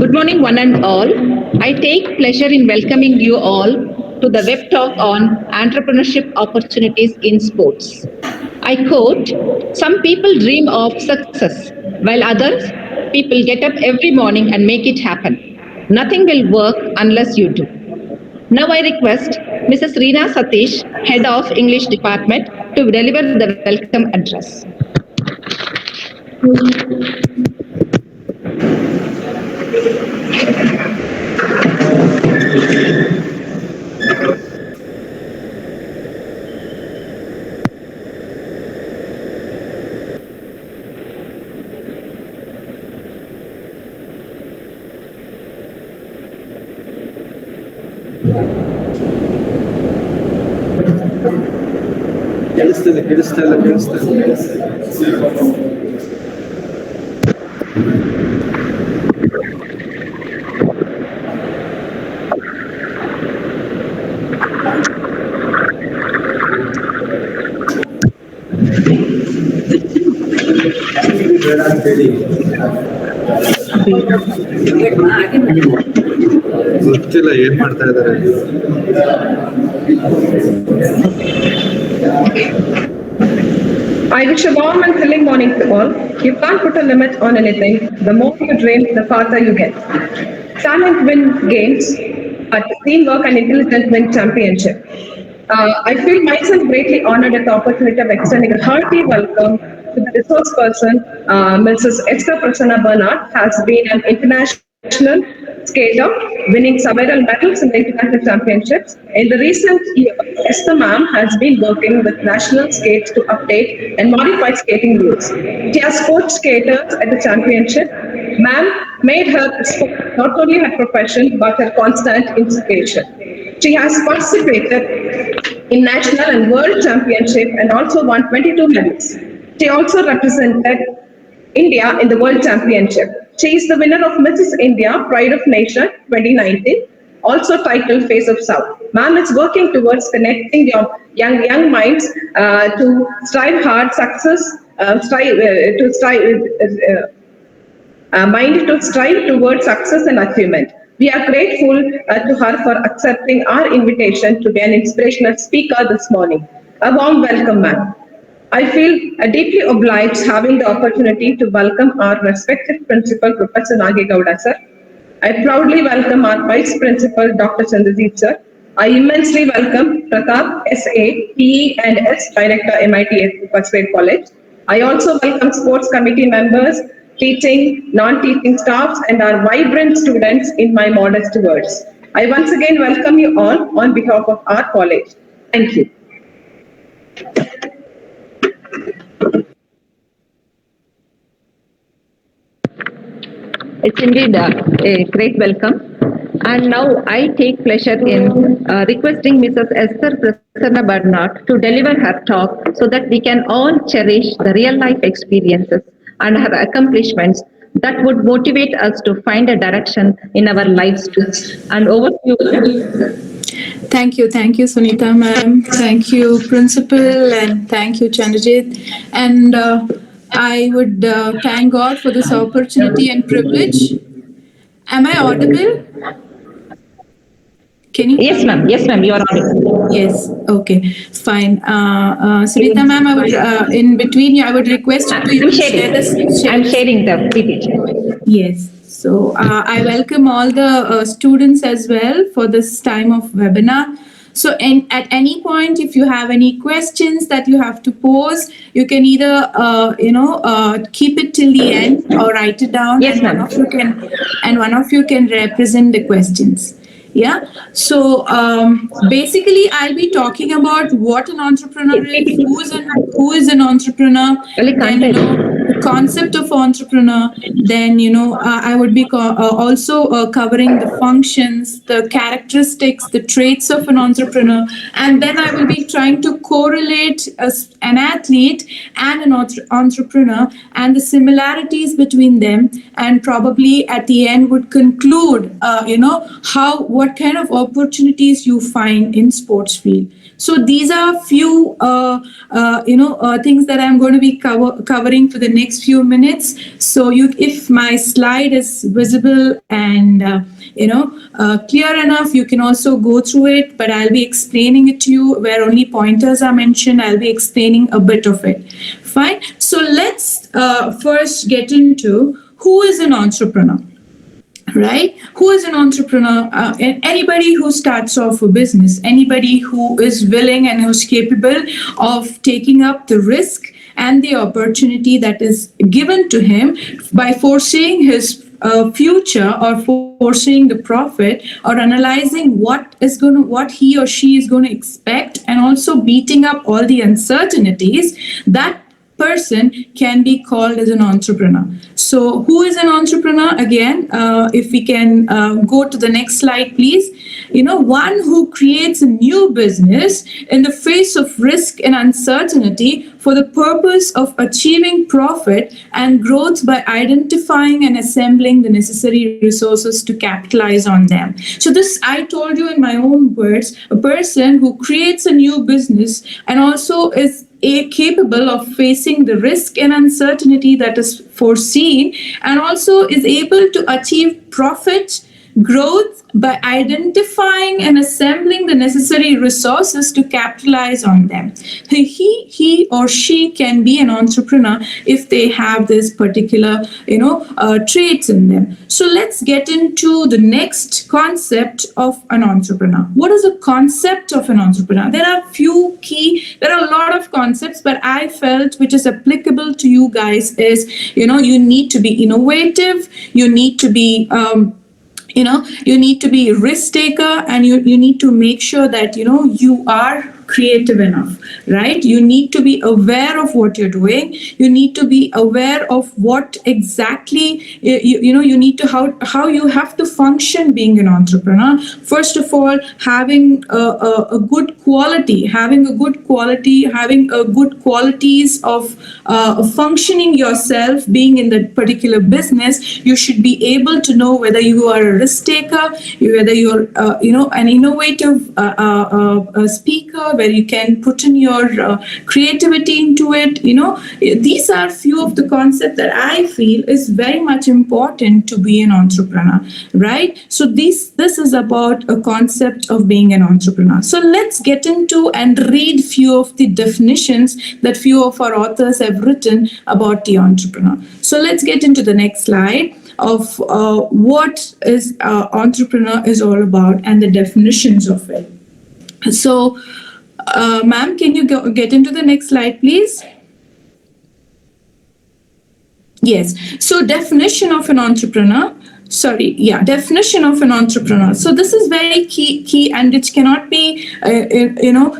Good morning, one and all. I take pleasure in welcoming you all to the web talk on entrepreneurship opportunities in sports. I quote, some people dream of success, while others, people get up every morning and make it happen. Nothing will work unless you do. Now I request Mrs. Reena Satish, Head of English Department, to deliver the welcome address. ಗೊತ್ತಿಲ್ಲ ಏನ್ ಮಾಡ್ತಾ ಇದಾರೆ. I wish a warm and thrilling morning to all. You can't put a limit on anything. The more you dream, the farther you get. Talent win games, but teamwork and intelligence win championship. I feel myself greatly honored at the opportunity of extending a hearty welcome to the resource person, Mrs. Esther Prasanna Bernard, has been an international skater, winning several medals in the international championships. In the recent year, Esther ma'am has been working with national skates to update and modify skating rules. She has coached skaters at the championship. Ma'am made her sport not only her profession but her constant inspiration. She has participated in national and world championship and also won 22 medals. She also represented India in the World Championship. She is the winner of Mrs. India Pride of Nation 2019, also titled Face of South. Ma'am is working towards connecting your young minds to strive hard, success, mind to strive towards success and achievement. We are grateful to her for accepting our invitation to be an inspirational speaker this morning. A warm welcome, ma'am. I feel deeply obliged having the opportunity to welcome our respected principal, Professor Nagi Gowda, sir. I proudly welcome our Vice Principal, Dr. Chandrajeet, sir. I immensely welcome Pratap, SA, PE and S, Director, MIT First Grade College. I also welcome sports committee members, teaching, non-teaching staffs, and our vibrant students in my modest words. I once again welcome you all on behalf of our college. Thank you. It's indeed a great welcome. And now I take pleasure in requesting Mrs. Esther Prasanna Bernard to deliver her talk so that we can all cherish the real life experiences and her accomplishments that would motivate us to find a direction in our lives too. And over to you. Thank you, Sunita ma'am. Thank you, principal, and thank you, Chandrajit. And I would thank God for this opportunity and privilege. Am I audible? Can you? Yes, ma'am. Yes, ma'am. You are audible. Yes. Okay. Fine. Sunita ma'am, I would in between you, I would request you to I'm sharing the PPT. Yes. So I welcome all the students as well for this time of webinar. So at any point, if you have any questions that you have to pose, you can either keep it till the end or write it down. Yes, ma'am. One of you can represent the questions. Yeah. So basically, I'll be talking about what an entrepreneur is, who is an entrepreneur, then the concept of entrepreneur. Then I would be also covering the functions, the characteristics, the traits of an entrepreneur, and then I will be trying to correlate an athlete and an entrepreneur and the similarities between them, and probably at the end would conclude what kind of opportunities you find in sports field. So these are few things that I'm going to be covering for the next few minutes. So if my slide is visible and clear enough, you can also go through it, but I'll be explaining it to you where only pointers are mentioned. I'll be explaining a bit of it. Fine. So let's first get into who is an entrepreneur. Right? Who is an entrepreneur? Anybody who starts off a business, anybody who is willing and who's capable of taking up the risk and the opportunity that is given to him by foreseeing his future or foreseeing the profit or analyzing what he or she is going to expect and also beating up all the uncertainties, that person can be called as an entrepreneur. So who is an entrepreneur? Again, if we can go to the next slide, please. One who creates a new business in the face of risk and uncertainty for the purpose of achieving profit and growth by identifying and assembling the necessary resources to capitalize on them. So this, I told you in my own words, a person who creates a new business and also is capable of facing the risk and uncertainty that is foreseen and also is able to achieve profit, growth by identifying and assembling the necessary resources to capitalize on them. He or she can be an entrepreneur if they have this particular, traits in them. So let's get into the next concept of an entrepreneur. What is the concept of an entrepreneur? There are a lot of concepts, but I felt which is applicable to you guys is, you need to be innovative, you need to be you need to be a risk taker, and you need to make sure that you are creative enough, right? You need to be aware of what you're doing. You need to be aware of what exactly you need to how you have to function being an entrepreneur. First of all, having a good quality, having good qualities of functioning yourself, being in that particular business. You should be able to know whether you are a risk taker, whether you're an innovative speaker, where you can put in your creativity into it. These are few of the concepts that I feel is very much important to be an entrepreneur, right? So this is about a concept of being an entrepreneur. So let's get into and read few of the definitions that few of our authors have written about the entrepreneur. So let's get into the next slide of what is entrepreneur is all about and the definitions of it. So ma'am, can you get into the next slide, please? Yes. So definition of an entrepreneur. Definition of an entrepreneur. So this is very key, and it cannot be,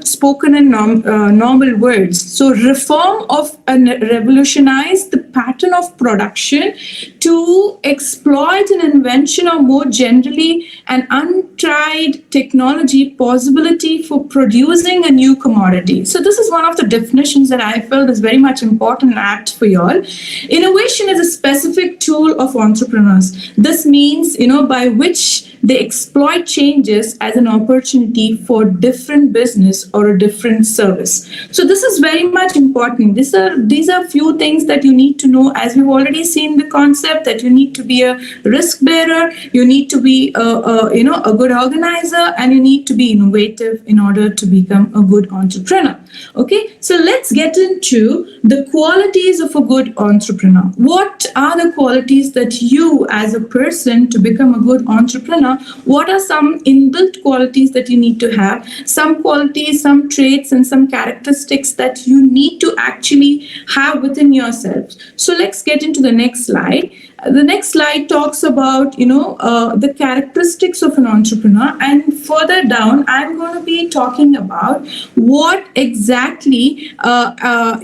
spoken in normal words. So reform of and revolutionize the pattern of production to exploit an invention or more generally an untried technology possibility for producing a new commodity. So this is one of the definitions that I felt is very much important and apt for you all. Innovation is a specific tool of entrepreneurs. This means, by which they exploit changes as an opportunity for different business or a different service. So this is very much important. These are few things that you need to know, as we've already seen the concept that you need to be a risk bearer, you need to be a good organizer, and you need to be innovative in order to become a good entrepreneur. Okay, so let's get into the qualities of a good entrepreneur. What are the qualities that you as a person to become a good entrepreneur? What are some inbuilt qualities that you need to have? Some qualities, some traits, and some characteristics that you need to actually have within yourself. So let's get into the next slide. The next slide talks about, the characteristics of an entrepreneur, and further down, I'm going to be talking about what exactly, a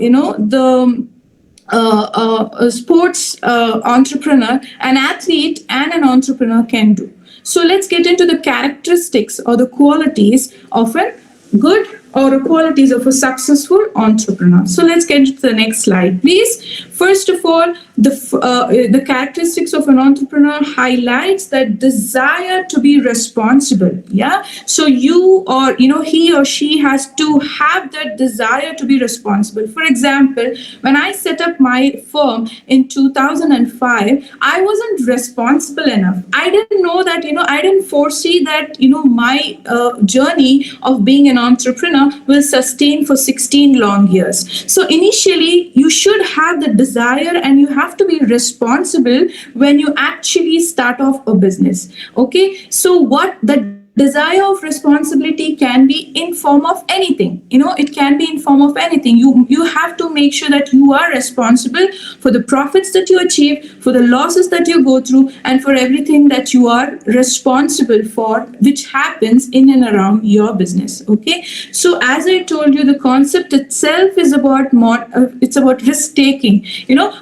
sports entrepreneur, an athlete, and an entrepreneur can do. So let's get into the characteristics or the qualities of a good or the qualities of a successful entrepreneur. So let's get into the next slide, please. First of all, the characteristics of an entrepreneur highlights that desire to be responsible. Yeah. So you, or he or she has to have that desire to be responsible. For example, when I set up my firm in 2005, I wasn't responsible enough. I didn't know that, I didn't foresee that, my journey of being an entrepreneur will sustain for 16 long years. So initially, you should have the desire and you have to be responsible when you actually start off a business. Okay. So what the desire of responsibility can be in form of anything. It can be in form of anything. You have to make sure that you are responsible for the profits that you achieve, for the losses that you go through, and for everything that you are responsible for, which happens in and around your business. Okay. So as I told you, the concept itself is about it's about risk taking.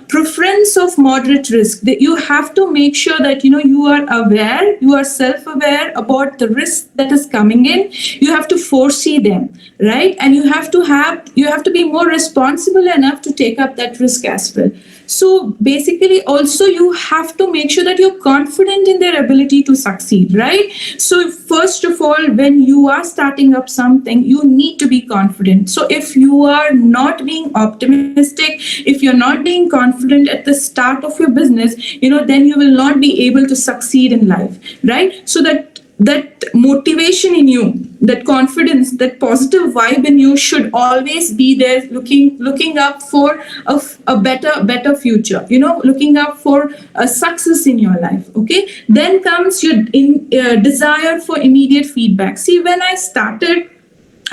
Preference of moderate risk. That you have to make sure that you are aware, you are self-aware about the risk that is coming in. You have to foresee them, right? And you have to be more responsible enough to take up that risk as well. So basically, also you have to make sure that you're confident in their ability to succeed, right? So first of all, when you are starting up something, you need to be confident. So if you are not being optimistic, if you're not being confident at the start of your business, then you will not be able to succeed in life, right? So that motivation in you, that confidence, that positive vibe in you should always be there, looking up for a better future, looking up for a success in your life. Okay. Then comes your desire for immediate feedback. See, when I started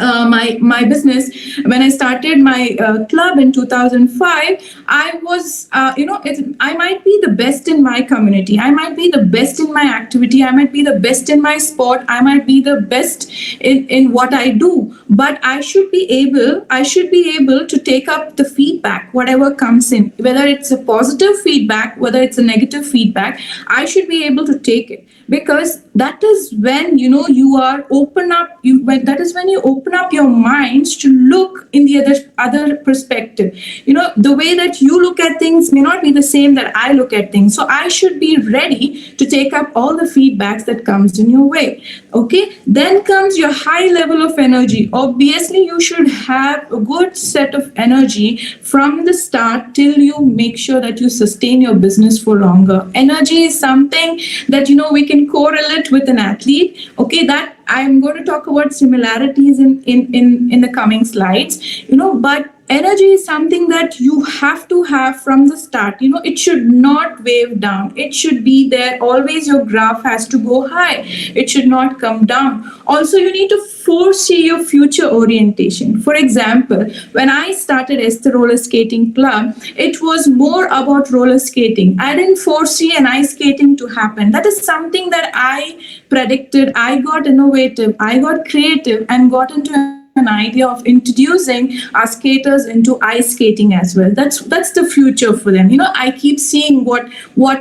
my business, when I started my club in 2005, I was, I might be the best in my community. I might be the best in my activity. I might be the best in my sport. I might be the best in what I do. But I should be able to take up the feedback, whatever comes in, whether it's a positive feedback, whether it's a negative feedback. I should be able to take it, because that is when you are open up. That is when you open up your minds to look in the other perspective. The way that you look at things may not be the same that I look at things. So I should be ready to take up all the feedbacks that comes in your way. Okay. Then comes your high level of energy. Obviously, you should have a good set of energy from the start till you make sure that you sustain your business for longer. Energy is something that we can correlate with an athlete. Okay, that I'm going to talk about similarities in the coming slides. But energy is something that you have to have from the start. It should not wave down. It should be there. Always your graph has to go high. It should not come down. Also, you need to foresee your future orientation. For example, when I started Esther Roller Skating Club, it was more about roller skating. I didn't foresee an ice skating to happen. That is something that I predicted. I got innovative. I got creative and got into an idea of introducing our skaters into ice skating as well. That's the future for them. I keep seeing what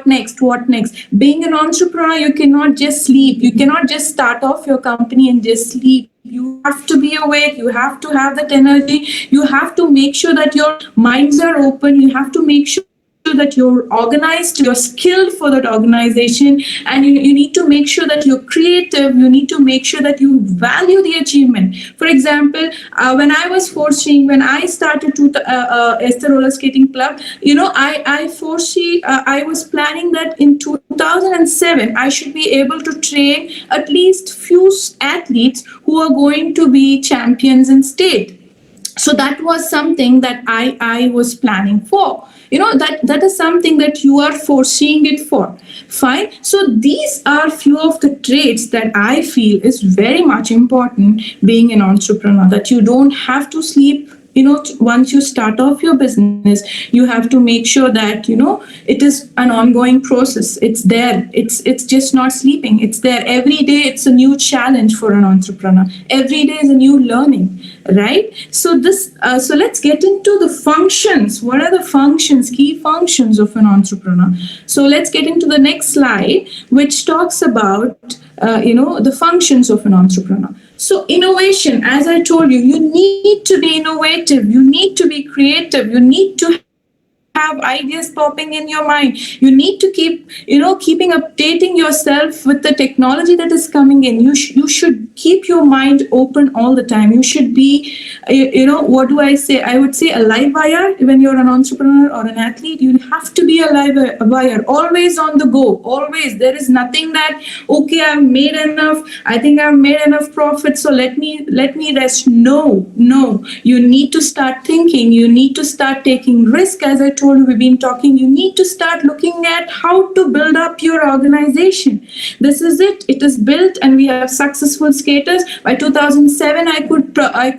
next. Being an entrepreneur, you cannot just sleep. You cannot just start off your company and just sleep. You have to be awake. You have to have that energy. You have to make sure that your minds are open. You have to make sure that you're organized, you're skilled for that organization, and you need to make sure that you're creative. You need to make sure that you value the achievement. For example, when I started Esther Roller Skating Club, I was planning that in 2007 I should be able to train at least few athletes who are going to be champions in state. So that was something that I was planning for. That is something that you are foreseeing it for. Fine. So these are few of the traits that I feel is very much important being an entrepreneur, that you don't have to sleep. Once you start off your business, you have to make sure that, it is an ongoing process. It's there. It's just not sleeping. It's there. Every day it's a new challenge for an entrepreneur. Every day is a new learning, right? So let's get into the functions. What are the functions, key functions of an entrepreneur? So let's get into the next slide, which talks about the functions of an entrepreneur. So innovation, as I told you, you need to be innovative, you need to be creative, you need to have ideas popping in your mind. You need to keeping updating yourself with the technology that is coming in. You should keep your mind open all the time. You should be, what do I say? I would say a live wire. When you're an entrepreneur or an athlete, you have to be a live wire, always on the go, always. There is nothing that, okay, I've made enough, I think I've made enough profit, so let me rest. No, you need to start thinking. You need to start taking risk. As I told you, we've been talking, you need to start looking at how to build up your organization. This is it. It is built, and we have successful skaters. By 2007, I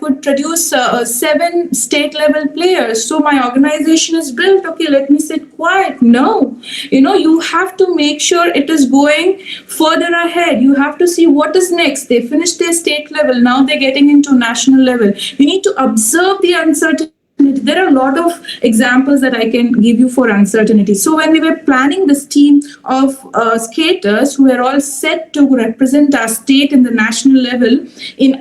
could produce 7 state level players. So my organization is built. Okay, let me sit quiet. No, you have to make sure it is going further ahead. You have to see what is next. They finished their state level. Now they're getting into national level. You need to observe the uncertainty. There are a lot of examples that I can give you for uncertainty. So when we were planning this team of skaters who were all set to represent our state in the national level in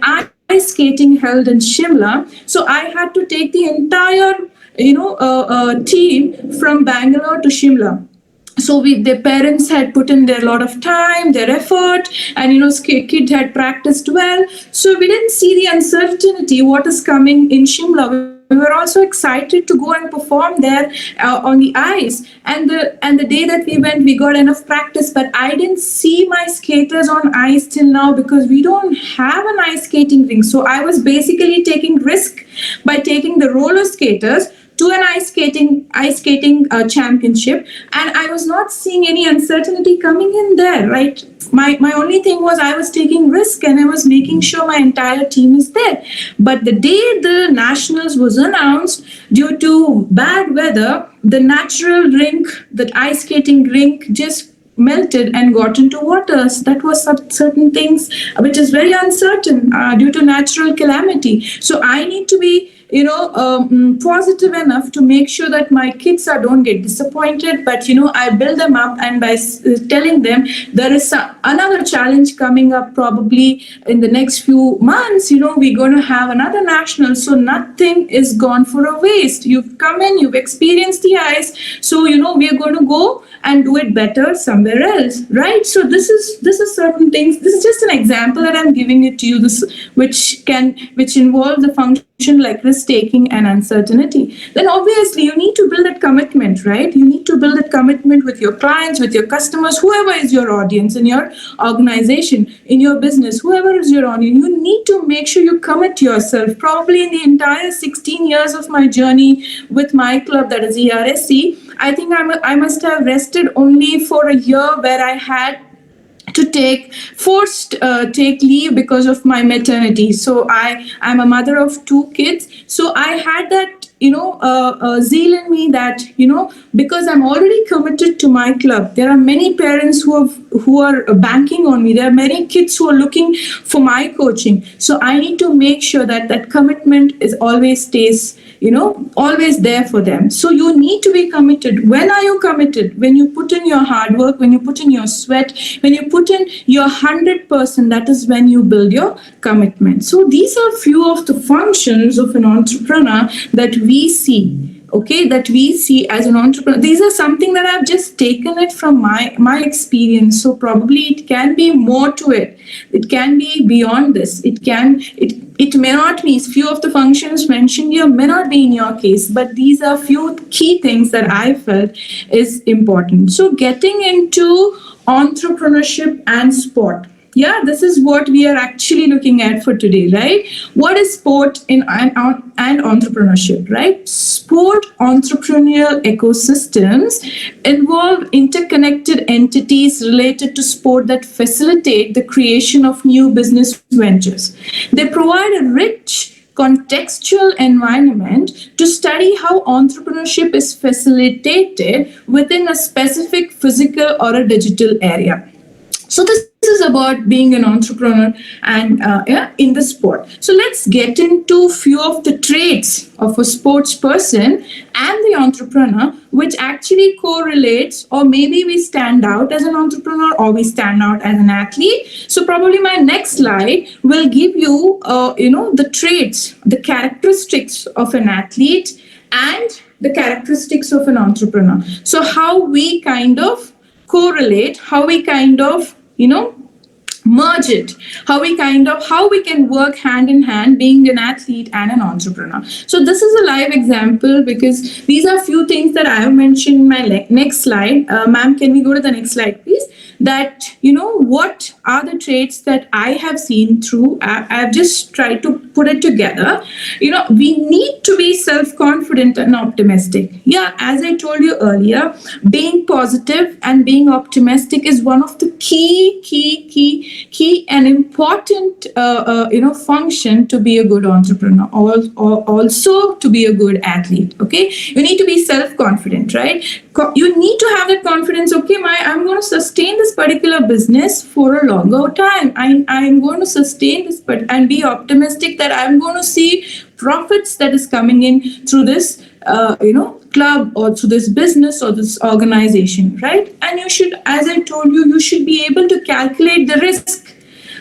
ice skating held in Shimla, so I had to take the entire team from Bangalore to Shimla. So their parents had put in their lot of time, their effort, and kid had practiced well. So we didn't see the uncertainty what is coming in Shimla. We were also excited to go and perform there on the ice. And the day that we went, we got enough practice. But I didn't see my skaters on ice till now because we don't have an ice skating rink. So I was basically taking risk by taking the roller skaters to an ice skating championship, and I was not seeing any uncertainty coming in there, right? My only thing was I was taking risk and I was making sure my entire team is there. But the day the nationals was announced, due to bad weather, the natural rink, the ice skating rink, just melted and got into waters. That was certain things which is very uncertain due to natural calamity. So I need to be positive enough to make sure that my kids don't get disappointed, but I build them up, and by telling them there is another challenge coming up probably in the next few months, we're going to have another national, so nothing is gone for a waste. You've come in, you've experienced the ice, so we are going to go and do it better somewhere else, right? So this is certain things. This is just an example that I'm giving it to you, which involves the function like risk taking and uncertainty. Then obviously you need to build that commitment, right? You need to build that commitment with your clients, with your customers, whoever is your audience in your organization, in your business, whoever is your audience. You need to make sure you commit yourself. Probably in the entire 16 years of my journey with my club, that is ERSC, I think I must have rested only for a year where I had to take leave because of my maternity. So I'm a mother of 2 kids. So I had that zeal in me that because I'm already committed to my club. There are many parents who are banking on me. There are many kids who are looking for my coaching. So I need to make sure that commitment is always stays always there for them. So you need to be committed. When are you committed? When you put in your hard work, when you put in your sweat, when you put in your 100%, that is when you build your commitment. So these are few of the functions of an entrepreneur that we see. Okay, that we see as an entrepreneur. These are something that I've just taken it from my experience. So probably it can be more to it. It can be beyond this. It may not be, few of the functions mentioned here may not be in your case, but these are few key things that I felt is important. So getting into entrepreneurship and sport. Yeah, this is what we are actually looking at for today, right? What is sport and entrepreneurship, right? Sport entrepreneurial ecosystems involve interconnected entities related to sport that facilitate the creation of new business ventures. They provide a rich contextual environment to study how entrepreneurship is facilitated within a specific physical or a digital area. So this is about being an entrepreneur and in the sport. So let's get into few of the traits of a sports person and the entrepreneur, which actually correlates, or maybe we stand out as an entrepreneur or we stand out as an athlete. So probably my next slide will give you, the traits, the characteristics of an athlete and the characteristics of an entrepreneur. So how we kind of correlate, how we kind of, merge it, how we can work hand in hand being an athlete and an entrepreneur. So this is a live example, because these are few things that I have mentioned in my next slide. Ma'am, can we go to the next slide, please? That, what are the traits that I have seen through, I've just tried to put it together. We need to be self-confident and optimistic. Yeah, as I told you earlier, being positive and being optimistic is one of the key and important function to be a good entrepreneur, or also to be a good athlete. Okay, you need to be self-confident, right? You need to have that confidence. Okay, I'm going to sustain this particular business for a longer time. I'm going to sustain this, but and be optimistic that I'm going to see profits that is coming in through this club, or through this business or this organization, right? And you should, as I told you, you should be able to calculate the risk.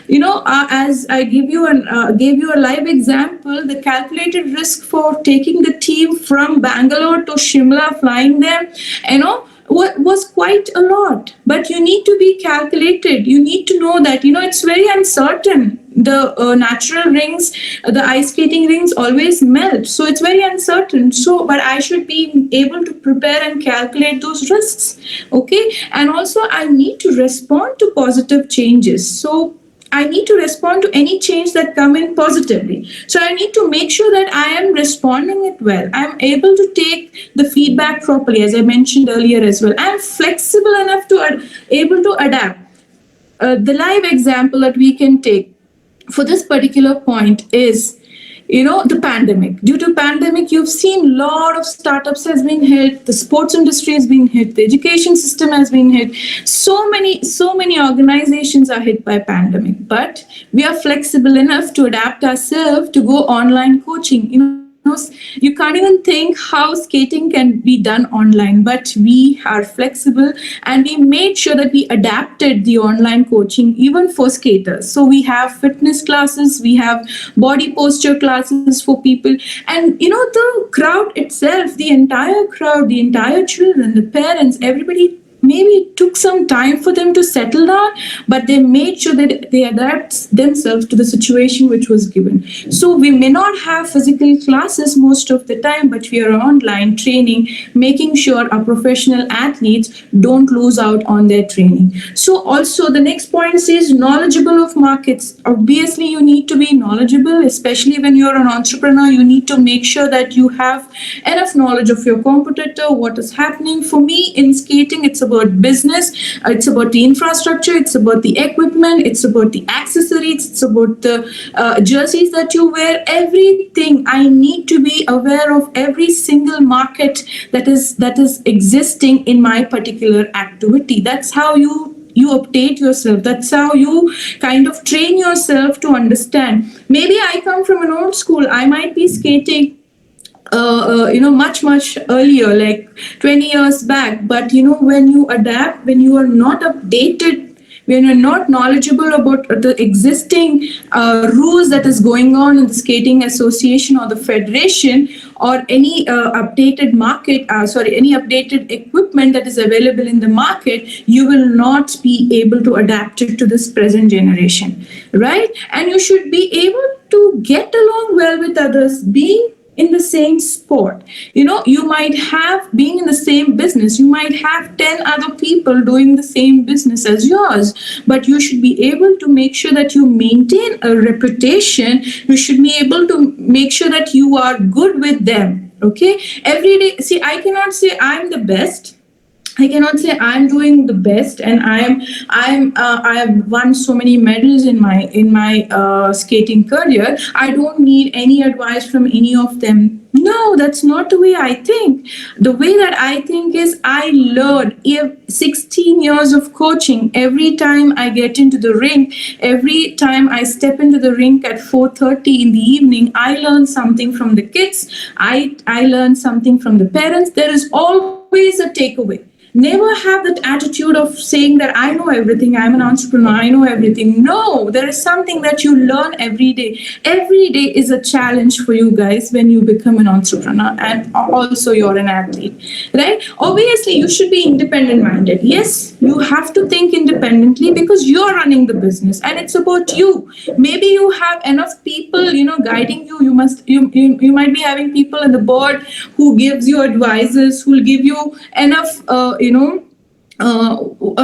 As I gave you a live example, the calculated risk for taking the team from Bangalore to Shimla, flying there, was quite a lot. But you need to be calculated. You need to know that, it's very uncertain. The natural rings, the ice skating rings always melt. So it's very uncertain. So, but I should be able to prepare and calculate those risks. Okay. And also I need to respond to positive changes. So I need to respond to any change that come in positively. So I need to make sure that I am responding it well. I'm able to take the feedback properly, as I mentioned earlier as well. I'm flexible enough to able to adapt. The live example that we can take for this particular point is, the pandemic. Due to pandemic, you've seen a lot of startups has been hit, the sports industry has been hit, the education system has been hit. So many organizations are hit by pandemic, but we are flexible enough to adapt ourselves to go online coaching. You can't even think how skating can be done online, but we are flexible and we made sure that we adapted the online coaching even for skaters. So we have fitness classes, we have body posture classes for people, and the crowd itself, the entire crowd, the entire children, the parents, everybody, maybe it took some time for them to settle down, but they made sure that they adapt themselves to the situation which was given. So we may not have physical classes most of the time, but we are online training, making sure our professional athletes don't lose out on their training. So also the next point is knowledgeable of markets. Obviously, you need to be knowledgeable, especially when you're an entrepreneur. You need to make sure that you have enough knowledge of your competitor, what is happening. For me in skating, it's about business, it's about the infrastructure, it's about the equipment, it's about the accessories, it's about the jerseys that you wear, everything. I need to be aware of every single market that is existing in my particular activity. That's how you update yourself. That's how you kind of train yourself to understand. Maybe I come from an old school. I might be skating much earlier, like 20 years back. But when you adapt, when you are not updated, when you're not knowledgeable about the existing rules that is going on in the skating association or the federation, or any updated any updated equipment that is available in the market, you will not be able to adapt it to this present generation, right? And you should be able to get along well with others, being in the same sport. You might have, being in the same business, you might have 10 other people doing the same business as yours, but you should be able to make sure that you maintain a reputation. You should be able to make sure that you are good with them. Okay, every day. See, I cannot say I'm the best. I cannot say I'm doing the best, and I have won so many medals in my skating career. I don't need any advice from any of them. No, that's not the way I think. The way that I think is I learned 16 years of coaching. Every time I get into the rink, every time I step into the rink at 4:30 in the evening, I learn something from the kids. I learn something from the parents. There is always a takeaway. Never have that attitude of saying that I know everything, I'm an entrepreneur, I know everything. No, there is something that you learn every day. Every day is a challenge for you guys when you become an entrepreneur, and also you're an athlete, right? Obviously, you should be independent minded. Yes, you have to think independently because you're running the business and it's about you. Maybe you have enough people, guiding you. You might be having people on the board who gives you advices, who will give you enough,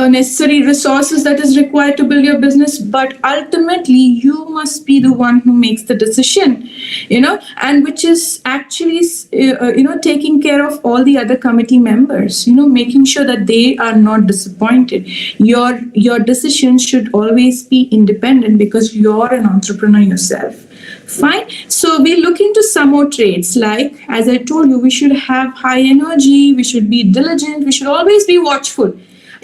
necessary resources that is required to build your business, but ultimately you must be the one who makes the decision, and which is actually taking care of all the other committee members, making sure that they are not disappointed. Your decision should always be independent because you're an entrepreneur yourself. Fine. So we look into some more traits, like, as I told you, we should have high energy, we should be diligent, we should always be watchful.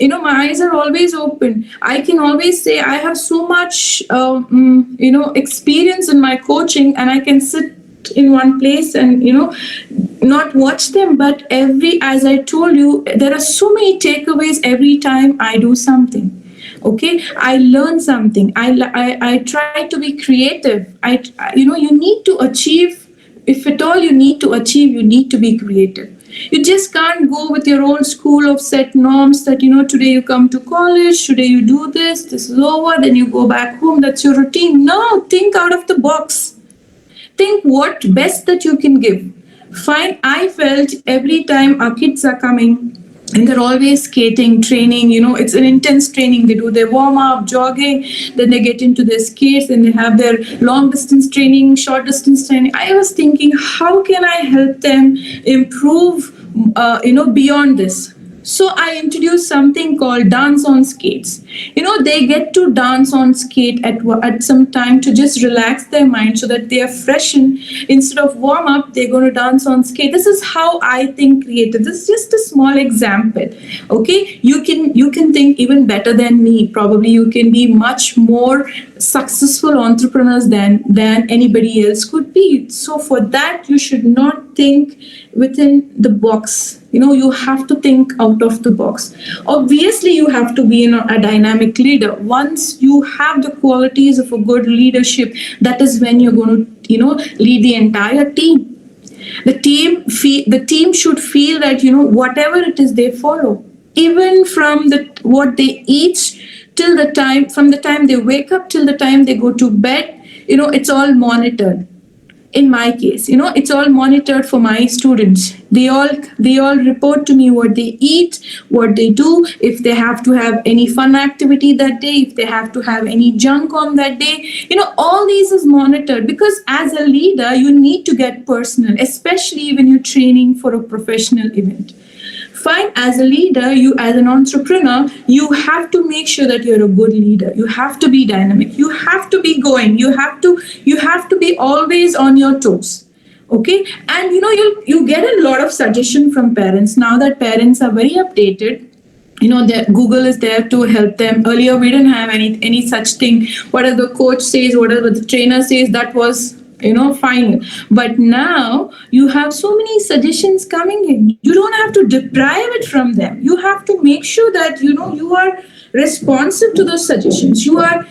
My eyes are always open. I can always say I have so much, experience in my coaching, and I can sit in one place and, not watch them. But as I told you, there are so many takeaways every time I do something. Okay, I learn something. I try to be creative. You need to achieve. If at all you need to achieve, you need to be creative. You just can't go with your old school of set norms that, today you come to college, today you do this is over, then you go back home, that's your routine. No, think out of the box. Think what best that you can give. Fine, I felt every time our kids are coming, and they're always skating, training, it's an intense training. They do their warm up, jogging, then they get into their skates, and they have their long distance training, short distance training. I was thinking, how can I help them improve, beyond this? So I introduced something called dance on skates. They get to dance on skate at some time to just relax their mind so that they are freshened. Instead of warm up, they're going to dance on skate. This is how I think creative. This is just a small example. Okay, you can think even better than me. Probably you can be much more successful entrepreneurs than anybody else could be. So for that, you should not think within the box. You have to think out of the box. Obviously, you have to be a dynamic leader. Once you have the qualities of a good leadership, that is when you're going to, lead the entire team. The team should feel that, whatever it is they follow, even from what they eat till from the time they wake up till the time they go to bed, it's all monitored. In my case, it's all monitored for my students. They all report to me what they eat, what they do, if they have to have any fun activity that day, if they have to have any junk on that day. All these is monitored, because as a leader, you need to get personal, especially when you're training for a professional event. Fine, as a leader, as an entrepreneur, you have to make sure that you're a good leader. You have to be dynamic. You have to be going. You have to be always on your toes. Okay, and you get a lot of suggestion from parents now that parents are very updated. Google is there to help them. Earlier, we didn't have any such thing. Whatever the coach says, whatever the trainer says, that was fine. But now you have so many suggestions coming in. You don't have to deprive it from them. You have to make sure that you are responsive to those suggestions. You are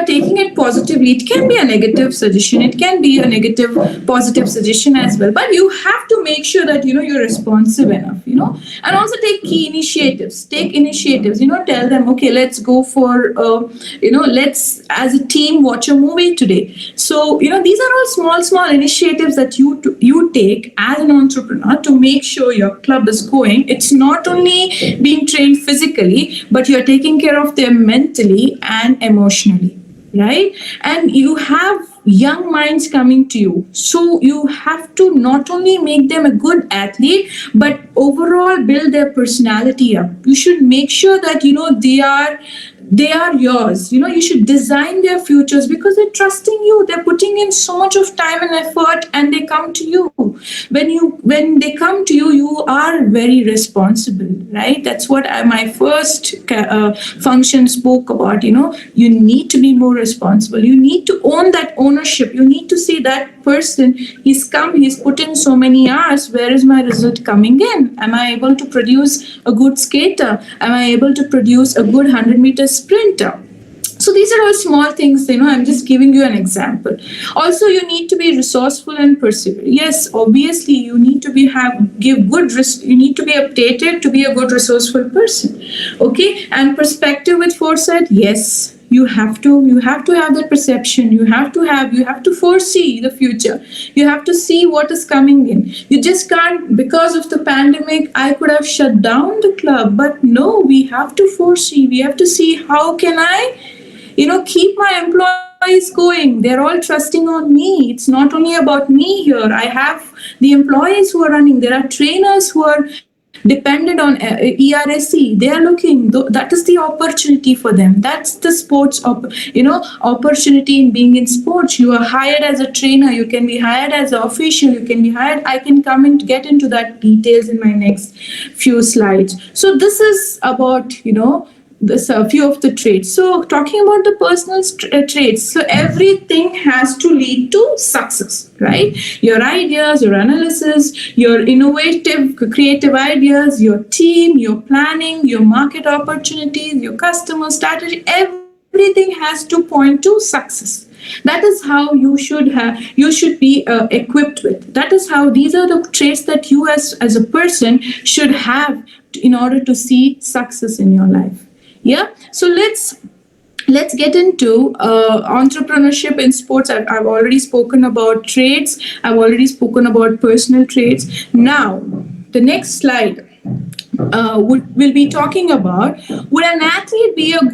taking it positively. It can be a negative suggestion, it can be a negative positive suggestion as well, but you have to make sure that you're responsive enough. And also take initiatives. Tell them, okay, let's go for let's as a team watch a movie today. So these are all small initiatives that you take as an entrepreneur to make sure your club is going. It's not only being trained physically, but you're taking care of them mentally and emotionally, right? And you have young minds coming to you, so you have to not only make them a good athlete, but overall build their personality up. You should make sure that they are yours. You should design their futures, because they're trusting you. They're putting in so much of time and effort, and they come to you. When they come to you, you are very responsible, right? That's what my first function spoke about. You need to be more responsible. You need to own that ownership. You need to see that person, he's put in so many hours. Where is my result coming in? Am I able to produce a good skater? Am I able to produce a good 100-meter sprinter? So these are all small things, I'm just giving you an example. Also, you need to be resourceful and persevere. Yes, obviously, you need to you need to be updated to be a good resourceful person. Okay, and perspective with foresight, yes. You have to have that perception. You have to foresee the future. You have to see what is coming in. You just can't, because of the pandemic, I could have shut down the club, but no, we have to foresee. We have to see how can I keep my employees going. They're all trusting on me. It's not only about me here. I have the employees who are running. There are trainers who are dependent on ERSC. They are looking. That is the opportunity for them. That's the sports opportunity in being in sports. You are hired as a trainer. You can be hired as an official. You can be hired. I can come and get into that details in my next few slides. So this is about this few of the traits. So talking about the personal traits, so everything has to lead to success, right? Your ideas, your analysis, your innovative, creative ideas, your team, your planning, your market opportunities, your customer strategy, everything has to point to success. That is how you should be equipped with. That is how these are the traits that you as a person should have in order to see success in your life. Yeah, so let's get into entrepreneurship in sports. I've already spoken about traits. I've already spoken about personal traits. Now, the next slide we'll be talking about, would an athlete be a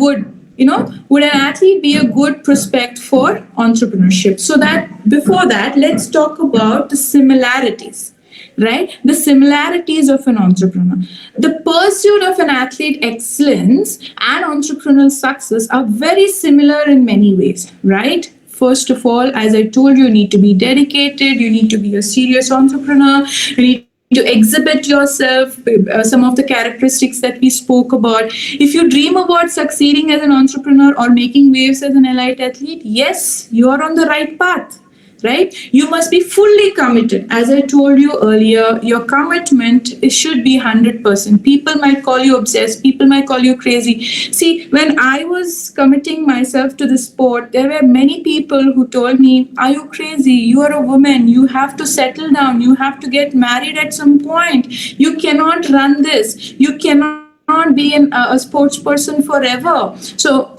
good prospect for entrepreneurship? So that before that, let's talk about the similarities. Right? The similarities of an entrepreneur. The pursuit of an athlete excellence and entrepreneurial success are very similar in many ways, right? First of all, as I told you, you need to be dedicated, you need to be a serious entrepreneur, you need to exhibit yourself, some of the characteristics that we spoke about. If you dream about succeeding as an entrepreneur or making waves as an elite athlete, yes, you are on the right path. Right? You must be fully committed. As I told you earlier, your commitment should be 100%. People might call you obsessed. People might call you crazy. See, when I was committing myself to the sport, there were many people who told me, are you crazy? You are a woman. You have to settle down. You have to get married at some point. You cannot run this. You cannot be a sports person forever. So,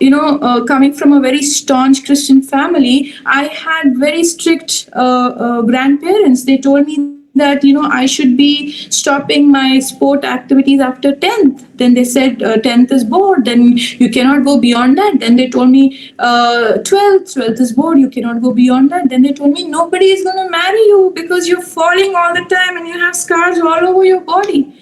coming from a very staunch Christian family, I had very strict grandparents. They told me that, I should be stopping my sport activities after 10th. Then they said 10th is board, then you cannot go beyond that. Then they told me 12th is board, you cannot go beyond that. Then they told me nobody is going to marry you because you're falling all the time and you have scars all over your body.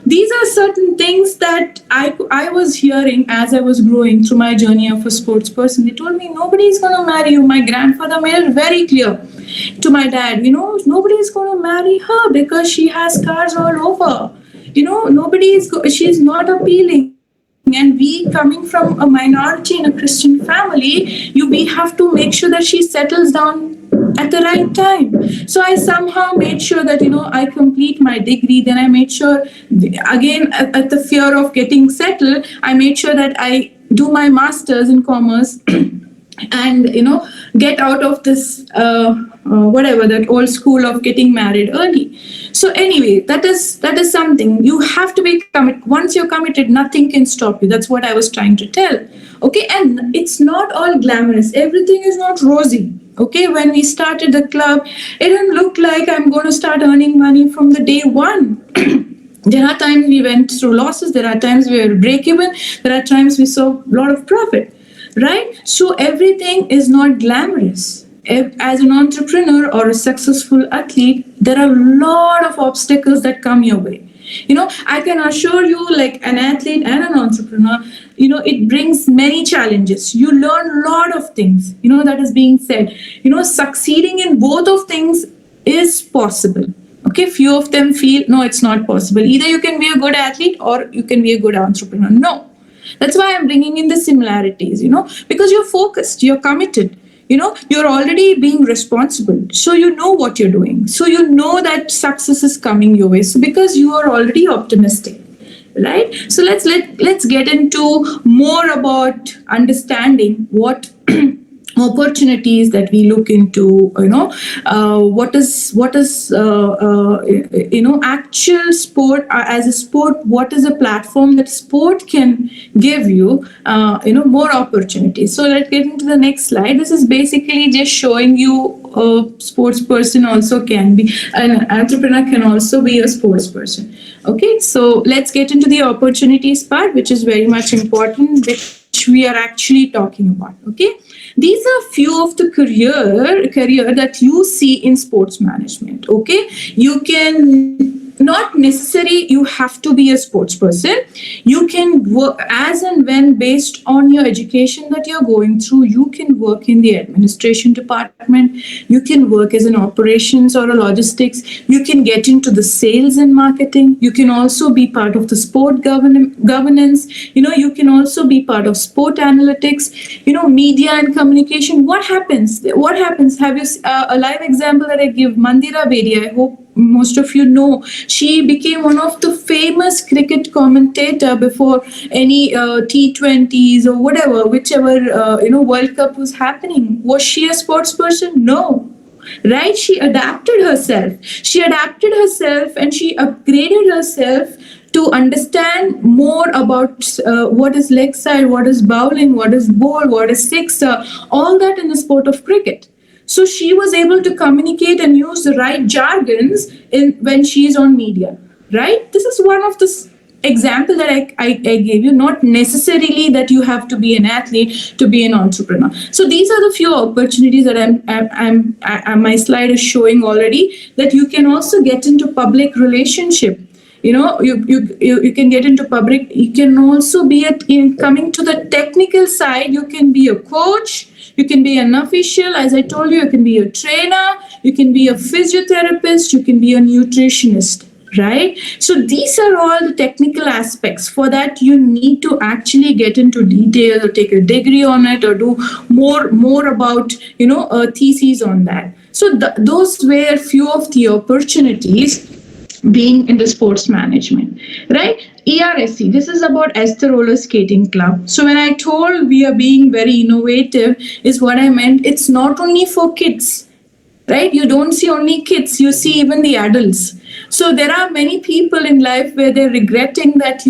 These are certain things that I was hearing as I was growing through my journey of a sports person. They told me nobody is going to marry you. My grandfather made it very clear to my dad, nobody is going to marry her because she has scars all over. She's not appealing. And we, coming from a minority in a Christian family, we have to make sure that she settles down at the right time. So I somehow made sure that, I complete my degree. Then I made sure, again, at the fear of getting settled, I made sure that I do my master's in commerce and, get out of this, that old school of getting married early. So anyway, that is something you have to be committed. Once you're committed, nothing can stop you. That's what I was trying to tell. Okay, and it's not all glamorous. Everything is not rosy. Okay, when we started the club, it didn't look like I'm going to start earning money from the day one. There are times we went through losses. There are times we were break even. There are times we saw a lot of profit. Right? So everything is not glamorous. As an entrepreneur or a successful athlete, there are a lot of obstacles that come your way. I can assure you, like an athlete and an entrepreneur, it brings many challenges. You learn a lot of things, that is being said. Succeeding in both of things is possible. Okay, few of them feel no, it's not possible. Either you can be a good athlete or you can be a good entrepreneur. No, that's why I'm bringing in the similarities, because you're focused, you're committed, you're already being responsible. So you know what you're doing. So you know that success is coming your way. So because you are already optimistic, right? So let's get into more about understanding what opportunities that we look into, actual sport, as a sport, what is a platform that sport can give you, more opportunities. So let's get into the next slide. This is basically just showing you a sports person also can be an entrepreneur, can also be a sports person. Okay, so let's get into the opportunities part, which is very much important, which we are actually talking about. Okay, these are few of the career that you see in sports management. Okay, you can not necessarily you have to be a sports person. You can work as and when, based on your education that you're going through, you can work in the administration department, you can work as an operations or a logistics, you can get into the sales and marketing, you can also be part of the sport governance, you can also be part of sport analytics, media and communication. What happens? Have you a live example that I give, Mandira Bedi, I hope most of you know. She became one of the famous cricket commentator before any T20s or whatever, whichever World Cup was happening. Was she a sports person? No. Right? She adapted herself. And she upgraded herself to understand more about what is leg side, what is bowling, what is ball, what is sixer, all that in the sport of cricket. So she was able to communicate and use the right jargons when she's on media, right? This is one of the example that I gave you. Not necessarily that you have to be an athlete to be an entrepreneur. So these are the few opportunities that my slide is showing already, that you can also get into public relationship. You can get into public. You can also be coming to the technical side. You can be a coach. You can be an official, as I told you can be a trainer, you can be a physiotherapist, you can be a nutritionist, right? So these are all the technical aspects. For that, you need to actually get into detail or take a degree on it or do more about, a thesis on that. So those were few of the opportunities being in the sports management, right? ERSC, this is about Esther Roller Skating Club. So when I told we are being very innovative, is what I meant. It's not only for kids, right? You don't see only kids, you see even the adults. So there are many people in life where they're regretting that,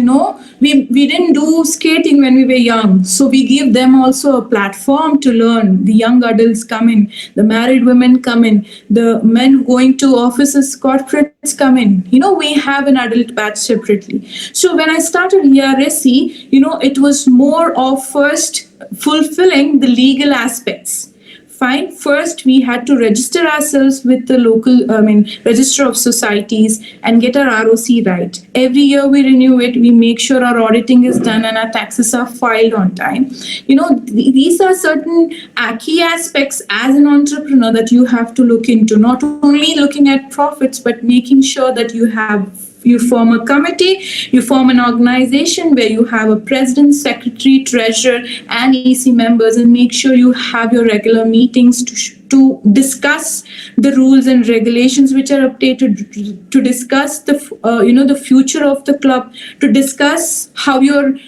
we didn't do skating when we were young. So we give them also a platform to learn. The young adults come in, the married women come in, the men going to offices, corporates come in. We have an adult batch separately. So when I started ERSC, it was more of first fulfilling the legal aspects. Fine. First, we had to register ourselves with the local, register of societies and get our ROC right. Every year we renew it. We make sure our auditing is done and our taxes are filed on time. These are certain key aspects as an entrepreneur that you have to look into. Not only looking at profits, but making sure that you form a committee, you form an organization where you have a president, secretary, treasurer, and EC members, and make sure you have your regular meetings to discuss the rules and regulations which are updated, to discuss the future of the club, to discuss how your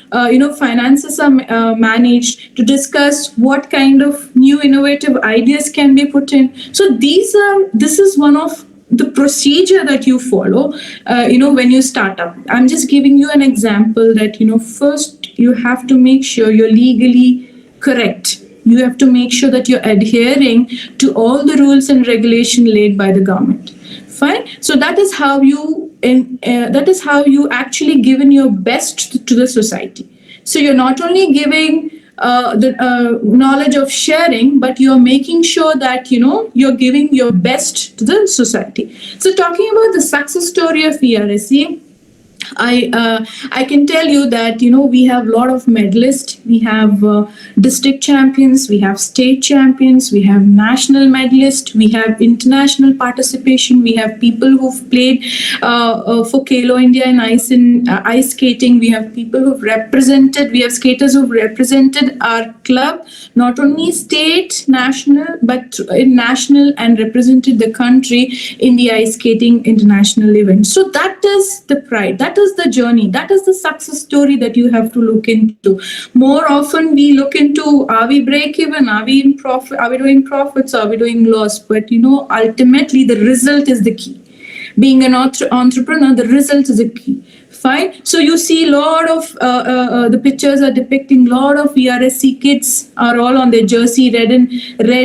finances are managed, to discuss what kind of new innovative ideas can be put in. So this is one of the procedure that you follow, when you start up. I'm just giving you an example that, first you have to make sure you're legally correct. You have to make sure that you're adhering to all the rules and regulation laid by the government. Fine. So that is how you actually given your best to the society. So you're not only giving the knowledge of sharing, but you're making sure that you're giving your best to the society. So talking about the success story of ERSC, I can tell you that we have a lot of medalists. We have district champions, we have state champions, we have national medalists, we have international participation. We have people who've played for Kalo India in ice skating. We have people who've represented. We have skaters who've represented our club, not only state, national, but in national, and represented the country in the ice skating international event. So that is the pride. That is the journey. That is the success story that you have to look into. More often we look into, are we break even? Are we in profit? Are we doing profits? Are we doing loss? But ultimately the result is the key. Being an entrepreneur, the result is the key. Fine. So you see a lot of the pictures are depicting a lot of VRSC kids are all on their jersey red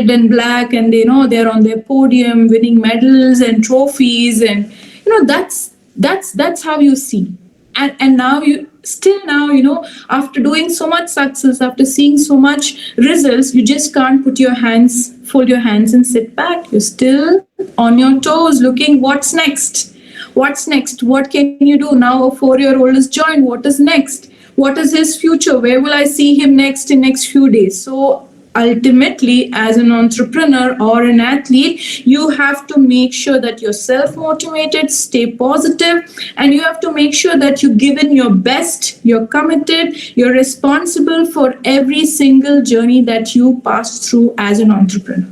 and black, and they're on their podium winning medals and trophies, and that's how you see. And now after doing so much success, after seeing so much results, you just can't fold your hands and sit back. You're still on your toes looking what's next. What's next? What can you do? Now a 4-year-old is joined. What is next? What is his future? Where will I see him next in next few days? So ultimately, as an entrepreneur or an athlete, you have to make sure that you're self-motivated, stay positive, and you have to make sure that you give in your best, you're committed, you're responsible for every single journey that you pass through as an entrepreneur.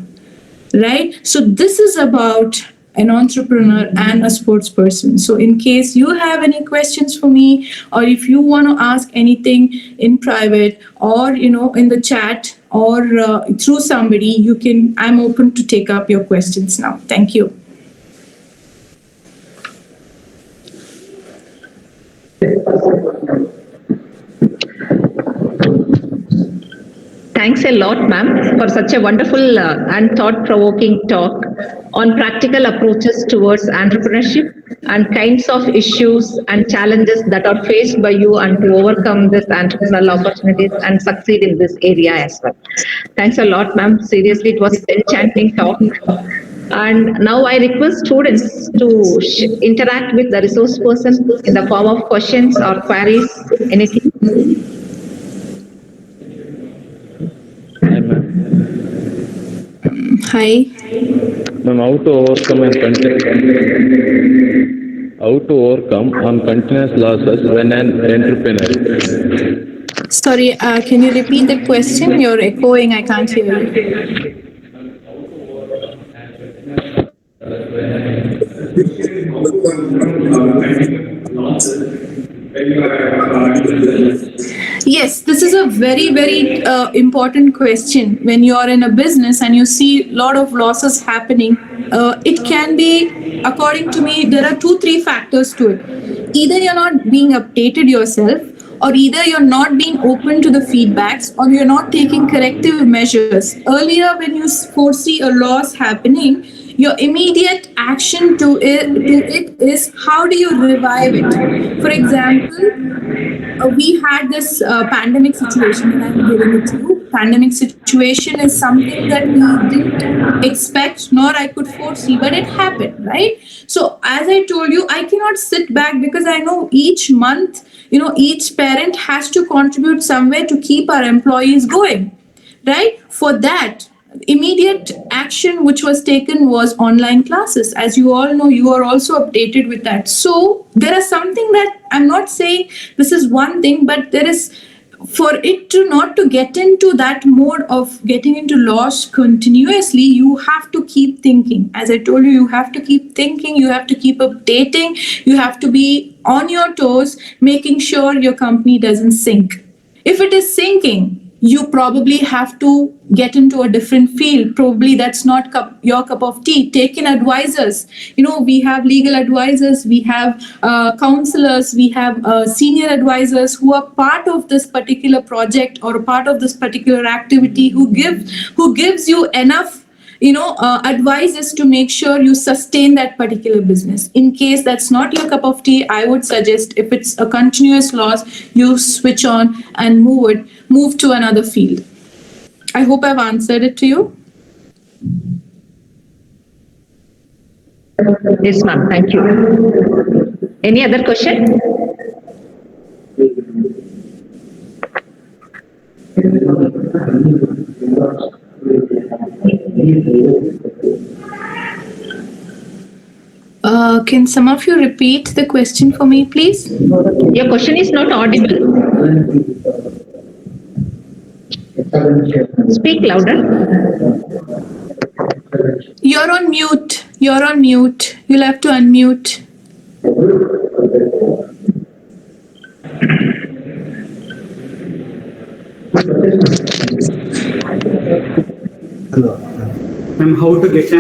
Right? So this is about an entrepreneur and a sports person. So in case you have any questions for me, or if you want to ask anything in private, or in the chat, or through somebody, I'm open to take up your questions now. Thank you. Thanks a lot, ma'am, for such a wonderful and thought-provoking talk on practical approaches towards entrepreneurship and kinds of issues and challenges that are faced by you, and to overcome this entrepreneurial opportunities and succeed in this area as well. Thanks a lot, ma'am. Seriously, it was an enchanting talk. And now I request students to interact with the resource person in the form of questions or queries, anything. Hi, ma'am. Hi. Ma'am, how to overcome on continuous losses when an entrepreneur? Sorry, can you repeat the question? You're echoing. I can't hear you. Yes, this is a very, very important question. When you are in a business and you see a lot of losses happening, it can be, according to me, there are 2-3 factors to it. Either you're not being updated yourself, or either you're not being open to the feedbacks, or you're not taking corrective measures. Earlier, when you foresee a loss happening, your immediate action to it is, how do you revive it? For example, we had this pandemic situation, and I'm giving it to you. Pandemic situation is something that we didn't expect, nor I could foresee, but it happened, right? So as I told you, I cannot sit back, because I know each month, each parent has to contribute somewhere to keep our employees going, right? For that, immediate action which was taken was online classes. As you all know, you are also updated with that. So there is something that I'm not saying this is one thing, but there is, for it to not to get into that mode of getting into loss continuously, you have to keep thinking. As I told you, you have to keep thinking, you have to keep updating, you have to be on your toes, making sure your company doesn't sink. If it is sinking, you probably have to get into a different field. Probably that's not your cup of tea. Take in advisors. We have legal advisors, we have counselors, we have senior advisors who are part of this particular project or a part of this particular activity, who gives you enough advices to make sure you sustain that particular business. In case that's not your cup of tea, I would suggest, if it's a continuous loss, you switch on and move to another field. I hope I've answered it to you. Yes, ma'am. Thank you. Any other question? Can some of you repeat the question for me, please? Your question is not audible. Speak louder. You're on mute. You're on mute. You'll have to unmute. How to get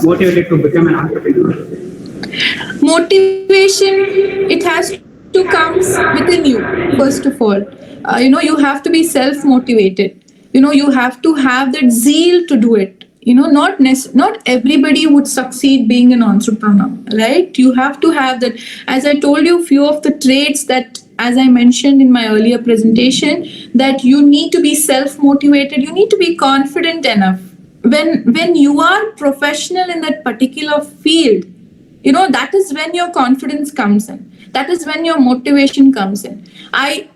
motivated to become an entrepreneur? Motivation, it has to come within you, first of all. You have to be self-motivated. You have to have that zeal to do it. Not everybody would succeed being an entrepreneur, right? You have to have that. As I told you, few of the traits that, as I mentioned in my earlier presentation, that you need to be self-motivated. You need to be confident enough. When you are professional in that particular field, that is when your confidence comes in. That is when your motivation comes in. I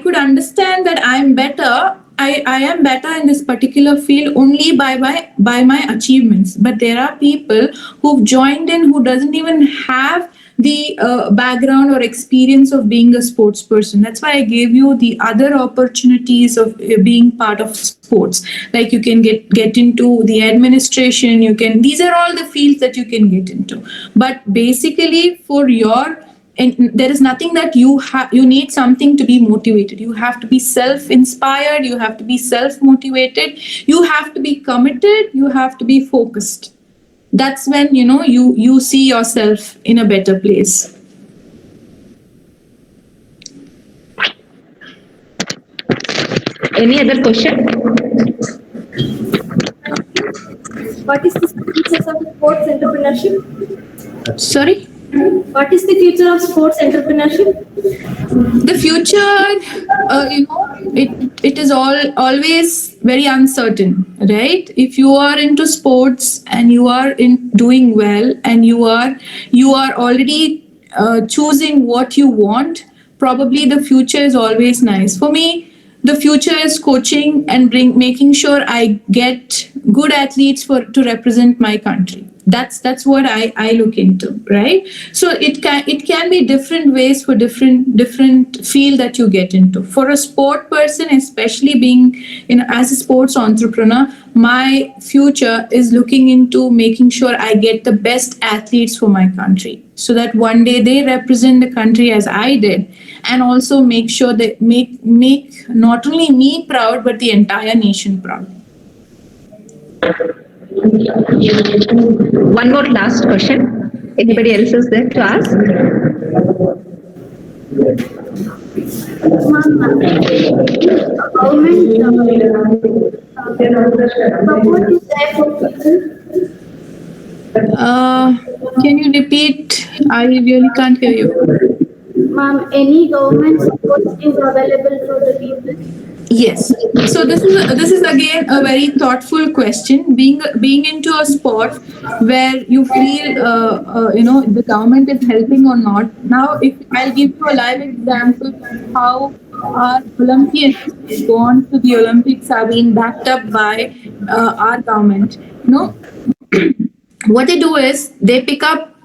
could understand that I am better. I am better in this particular field only by my achievements. But there are people who've joined in who doesn't even have the background or experience of being a sports person. That's why I gave you the other opportunities of being part of sports. Like you can get into the administration. These are all the fields that you can get into. But basically, and there is nothing that you need something to be motivated. You have to be self-inspired. You have to be self-motivated. You have to be committed. You have to be focused. That's when you see yourself in a better place. Any other question? What is the future of sports entrepreneurship? Sorry? What is the future of sports entrepreneurship? The future, it is always very uncertain, right? If you are into sports and you are doing well and you are already choosing what you want, probably the future is always nice. For me, the future is coaching and making sure I get good athletes to represent my country. That's what I look into, right? So it can be different ways for different field that you get into. For a sport person, especially being as a sports entrepreneur, my future is looking into making sure I get the best athletes for my country, so that one day they represent the country as I did, and also make sure they make not only me proud but the entire nation proud. One more last question. Anybody else is there to ask? Support is there for people. Can you repeat? I really can't hear you. Ma'am, any government support is available for the people? Yes. So this is again a very thoughtful question. Being into a sport where you feel the government is helping or not. Now, if I'll give you a live example how our Olympians who go on to the Olympics are being backed up by our government. What they do is they pick up.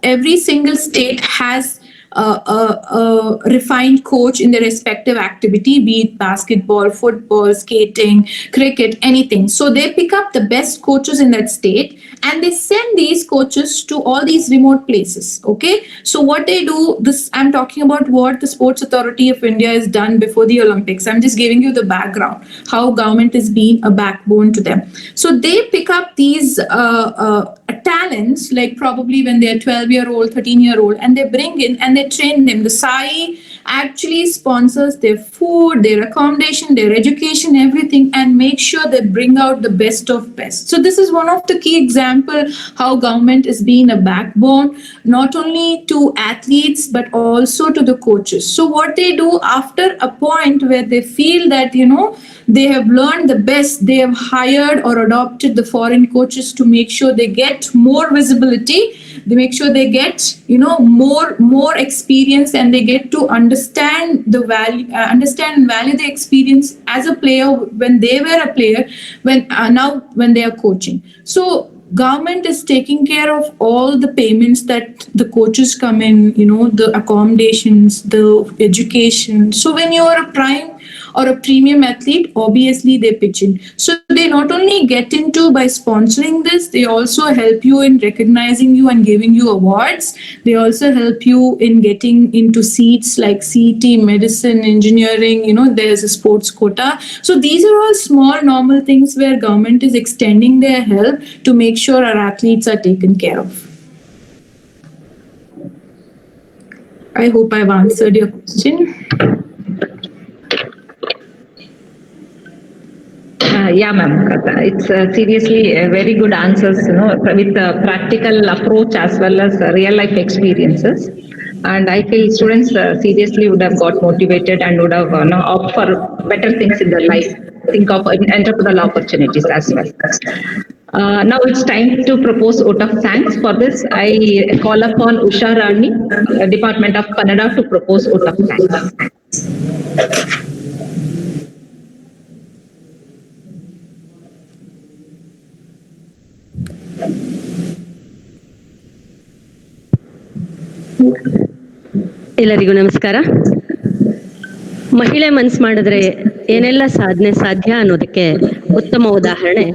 Every single state has a refined coach in their respective activity, be it basketball, football, skating, cricket, anything. So they pick up the best coaches in that state and they send these coaches to all these remote places. Okay. So what they do, I'm talking about what the Sports Authority of India has done before the Olympics. I'm just giving you the background, how government has been a backbone to them. So they pick up these talents, like probably when they're 12-year-old, 13-year-old, and they bring in and they train them. The SAI actually sponsors their food, their accommodation, their education, everything, and make sure they bring out the best of best. So this is one of the key examples example, how government is being a backbone, not only to athletes, but also to the coaches. So what they do after a point where they feel that, they have learned the best, they have hired or adopted the foreign coaches to make sure they get more visibility, they make sure they get more experience, and they get to understand the value, understand and value the experience as a player when they were a player, when now when they are coaching. So government is taking care of all the payments that the coaches come in, the accommodations, the education. So when you are a prime or a premium athlete, obviously they pitch in. So they not only get into by sponsoring this, they also help you in recognizing you and giving you awards. They also help you in getting into seats like CT, medicine, engineering, there's a sports quota. So these are all small normal things where government is extending their help to make sure our athletes are taken care of. I hope I've answered your question. Yeah, ma'am. It's seriously very good answers, with practical approach as well as real life experiences. And I feel students seriously would have got motivated and would have opt for better things in their life. Think of entrepreneurial opportunities as well. Now it's time to propose vote of thanks. For this, I call upon Usha Rani, Department of Kannada, to propose vote of thanks. ಎಲ್ಲರಿಗೂ ನಮಸ್ಕಾರ. ಮಹಿಳೆ ಮನಸ್ಸು ಮಾಡಿದ್ರೆ ಏನೆಲ್ಲ ಸಾಧನೆ ಸಾಧ್ಯ ಅನ್ನೋದಕ್ಕೆ ಉತ್ತಮ ಉದಾಹರಣೆ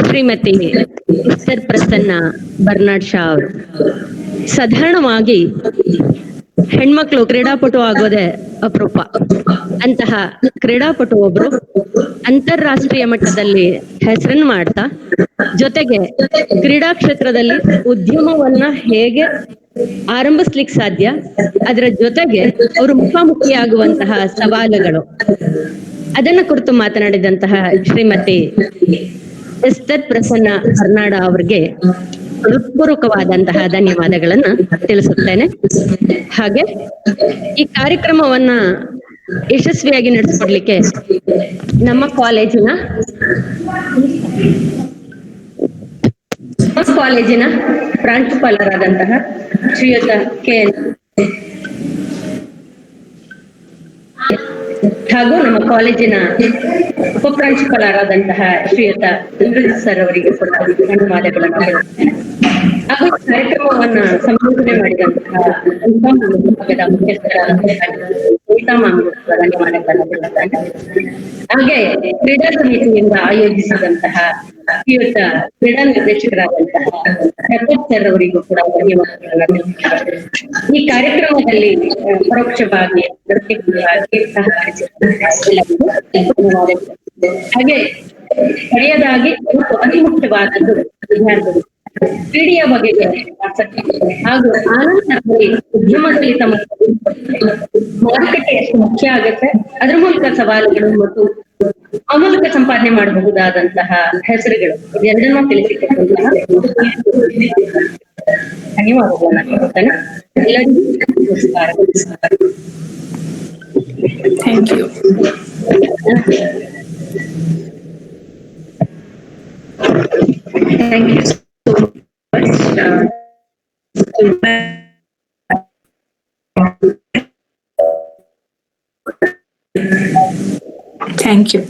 ಶ್ರೀಮತಿ ಎಸ್ತರ್ ಪ್ರಸನ್ನ ಬರ್ನಾಡ್ ಶಾ ಅವರು. ಸಾಧಾರಣವಾಗಿ ಹೆಣ್ಮಕ್ಳು ಕ್ರೀಡಾಪಟು ಆಗೋದೇ ಅಪರೂಪ. ಅಂತಹ ಕ್ರೀಡಾಪಟು ಒಬ್ರು ಅಂತಾರಾಷ್ಟ್ರೀಯ ಮಟ್ಟದಲ್ಲಿ ಹೆಸರನ್ನು ಮಾಡ್ತಾ, ಜೊತೆಗೆ ಕ್ರೀಡಾ ಕ್ಷೇತ್ರದಲ್ಲಿ ಉದ್ಯಮವನ್ನ ಹೇಗೆ ಆರಂಭಿಸ್ಲಿಕ್ಕೆ ಸಾಧ್ಯ, ಅದರ ಜೊತೆಗೆ ಅವರು ಮುಖಾಮುಖಿಯಾಗುವಂತಹ ಸವಾಲುಗಳು, ಅದನ್ನ ಕುರಿತು ಮಾತನಾಡಿದಂತಹ ಶ್ರೀಮತಿ ಎಸ್ತರ್ ಪ್ರಸನ್ನ ಬರ್ನಾಡ ಅವರಿಗೆ ಹೃತ್ಪೂರ್ವಕವಾದಂತಹ ಧನ್ಯವಾದಗಳನ್ನ ತಿಳಿಸುತ್ತೇನೆ. ಹಾಗೆ ಈ ಕಾರ್ಯಕ್ರಮವನ್ನ ಯಶಸ್ವಿಯಾಗಿ ನಡೆಸಿಕೊಡ್ಲಿಕ್ಕೆ ನಮ್ಮ ಕಾಲೇಜಿನ ಪ್ರಾಂಶುಪಾಲರಾದಂತಹ ಶ್ರೀಯುತ ಕೆ ಹಾಗೂ ನಮ್ಮ ಕಾಲೇಜಿನ ಉಪಪ್ರಾಂಶುಪಾಲರಾದಂತಹ ಶ್ರೀಯುತ ಇಂದ್ರಜಿತ್ ಸರ್ ಅವರಿಗೆ ಕೂಡ ಧನ್ಯವಾದಗಳನ್ನು ಹೇಳುತ್ತೇನೆ. ಹಾಗೂ ಕಾರ್ಯಕ್ರಮವನ್ನ ಸಂಬೋಧನೆ ಮಾಡಿದಂತಹ ವಿಭಾಗದ ಮುಖ್ಯಸ್ಥರಾದಂತಹ ಧನ್ಯವಾದಗಳನ್ನು ಹೇಳುತ್ತೇನೆ. ಹಾಗೆ ಕ್ರೀಡಾ ಸಮಿತಿಯಿಂದ ಆಯೋಜಿಸಿದಂತಹ ಶ್ರೀಯುತ ಕ್ರೀಡಾ ನಿರ್ದೇಶಕರಾದಂತಹ ಪ್ರತಾಪ್ ಸರ್ ಅವರಿಗೂ ಕೂಡ ಧನ್ಯವಾದಗಳನ್ನು. ಈ ಕಾರ್ಯಕ್ರಮದಲ್ಲಿ ಪರೋಕ್ಷವಾಗಿ ಸಹಕರಿಸಿದ ಹಾಗೆ ಕಡೆಯದಾಗಿ ಅತಿ ಮುಖ್ಯವಾದದ್ದು ವಿದ್ಯಾರ್ಥಿಗಳು ಕ್ರೀಡೆಯ ಬಗೆಗೆ ಆಸಕ್ತಿ ಹಾಗೂ ಆನಂದದಲ್ಲಿ ಉದ್ಯಮದಲ್ಲಿ ತಮ್ಮ ಮಾರುಕಟ್ಟೆ ಎಷ್ಟು ಮುಖ್ಯ ಆಗುತ್ತೆ, ಅದರ ಮೂಲಕ ಸವಾಲುಗಳು ಮತ್ತು ಆ ಮೂಲಕ ಸಂಪಾದನೆ ಮಾಡಬಹುದಾದಂತಹ ಹೆಸರುಗಳು ಇದೆರಡನ್ನೂ ತಿಳಿಸಿಕೊಟ್ಟಂತಹ ಧನ್ಯವಾದಗಳನ್ನ ಕೊಡ್ತೇನೆ. ಎಲ್ಲರಿಗೂ ನಮಸ್ಕಾರ. Thank you. Thank you so much. Thank you.